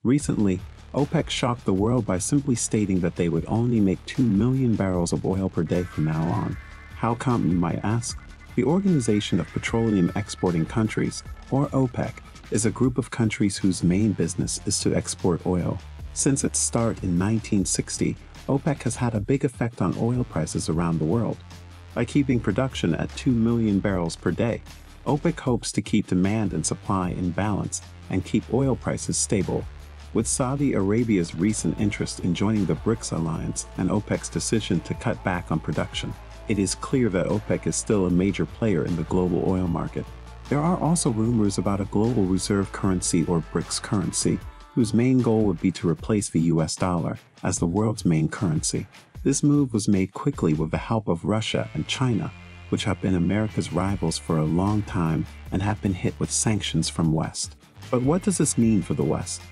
Recently, OPEC shocked the world by simply stating that they would only make 2 million barrels of oil per day from now on. How come, you might ask? The Organization of Petroleum Exporting Countries, or OPEC, is a group of countries whose main business is to export oil. Since its start in 1960, OPEC has had a big effect on oil prices around the world. By keeping production at 2 million barrels per day, OPEC hopes to keep demand and supply in balance and keep oil prices stable. With Saudi Arabia's recent interest in joining the BRICS Alliance and OPEC's decision to cut back on production, it is clear that OPEC is still a major player in the global oil market. There are also rumors about a global reserve currency or BRICS currency, whose main goal would be to replace the US dollar as the world's main currency. This move was made quickly with the help of Russia and China, which have been America's rivals for a long time and have been hit with sanctions from West. But what does this mean for the West?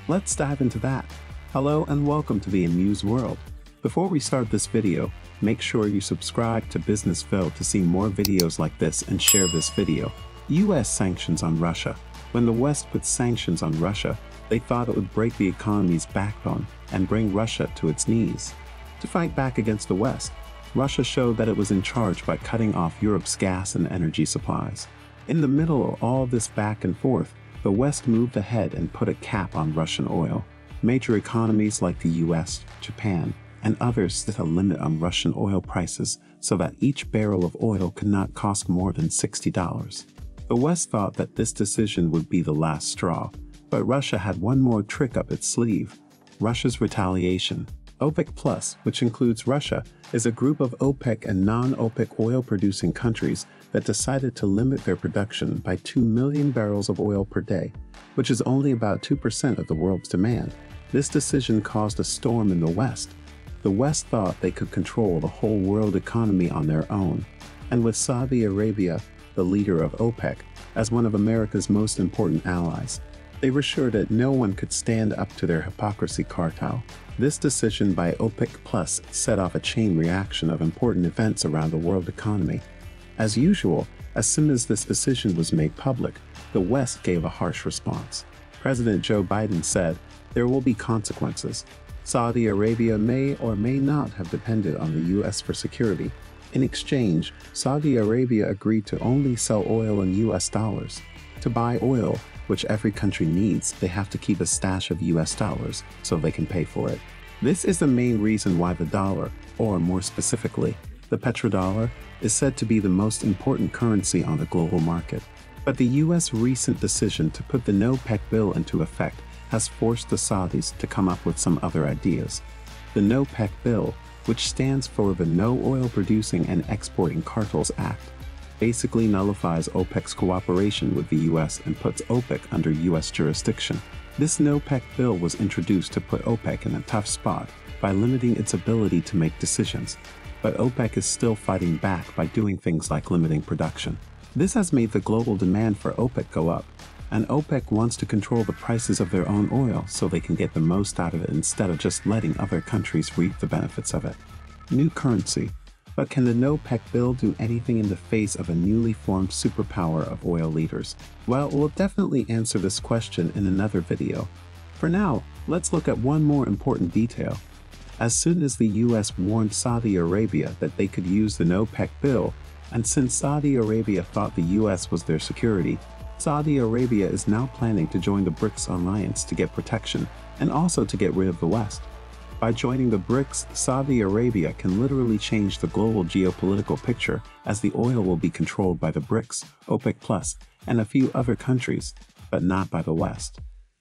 Let's dive into that. Hello and welcome to the Amuse World. Before we start this video, make sure you subscribe to Businessville to see more videos like this and share this video. US sanctions on Russia. When the West put sanctions on Russia, they thought it would break the economy's backbone and bring Russia to its knees. To fight back against the West, Russia showed that it was in charge by cutting off Europe's gas and energy supplies. In the middle of all this back and forth, the West moved ahead and put a cap on Russian oil. Major economies like the US, Japan, and others set a limit on Russian oil prices so that each barrel of oil could not cost more than $60. The West thought that this decision would be the last straw, but Russia had one more trick up its sleeve: Russia's retaliation. OPEC Plus, which includes Russia, is a group of OPEC and non-OPEC oil-producing countries that decided to limit their production by 2 million barrels of oil per day, which is only about 2% of the world's demand. This decision caused a storm in the West. The West thought they could control the whole world economy on their own, and with Saudi Arabia, the leader of OPEC, as one of America's most important allies, they were sure that no one could stand up to their hypocrisy cartel. This decision by OPEC Plus set off a chain reaction of important events around the world economy. As usual, as soon as this decision was made public, the West gave a harsh response. President Joe Biden said, "There will be consequences." Saudi Arabia may or may not have depended on the US for security. In exchange, Saudi Arabia agreed to only sell oil in US dollars. To buy oil, which every country needs, they have to keep a stash of US dollars so they can pay for it. This is the main reason why the dollar, or more specifically, the petrodollar, is said to be the most important currency on the global market. But the US recent decision to put the no-OPEC bill into effect has forced the Saudis to come up with some other ideas. The no-OPEC bill, which stands for the No Oil Producing and Exporting Cartels Act, basically nullifies OPEC's cooperation with the US and puts OPEC under US jurisdiction. This no-OPEC bill was introduced to put OPEC in a tough spot by limiting its ability to make decisions, but OPEC is still fighting back by doing things like limiting production. This has made the global demand for OPEC go up, and OPEC wants to control the prices of their own oil so they can get the most out of it instead of just letting other countries reap the benefits of it. New currency. But can the no-OPEC bill do anything in the face of a newly formed superpower of oil leaders? Well, we'll definitely answer this question in another video. For now, let's look at one more important detail. As soon as the US warned Saudi Arabia that they could use the no-OPEC bill, and since Saudi Arabia thought the US was their security, Saudi Arabia is now planning to join the BRICS Alliance to get protection and also to get rid of the West. By joining the BRICS, Saudi Arabia can literally change the global geopolitical picture, as the oil will be controlled by the BRICS, OPEC Plus, and a few other countries, but not by the West.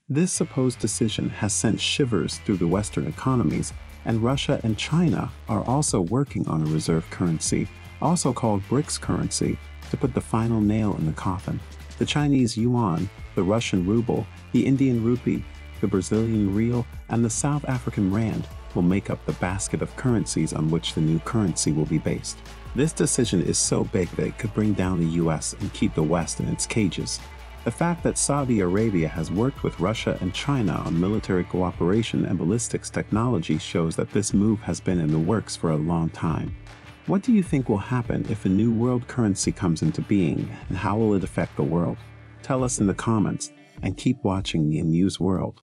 This supposed decision has sent shivers through the Western economies, and Russia and China are also working on a reserve currency, also called BRICS Currency, to put the final nail in the coffin. The Chinese yuan, the Russian ruble, the Indian rupee, the Brazilian real, and the South African rand will make up the basket of currencies on which the new currency will be based. This decision is so big that it could bring down the US and keep the West in its cages. The fact that Saudi Arabia has worked with Russia and China on military cooperation and ballistics technology shows that this move has been in the works for a long time. What do you think will happen if a new world currency comes into being, and how will it affect the world? Tell us in the comments, and keep watching the Amuse World.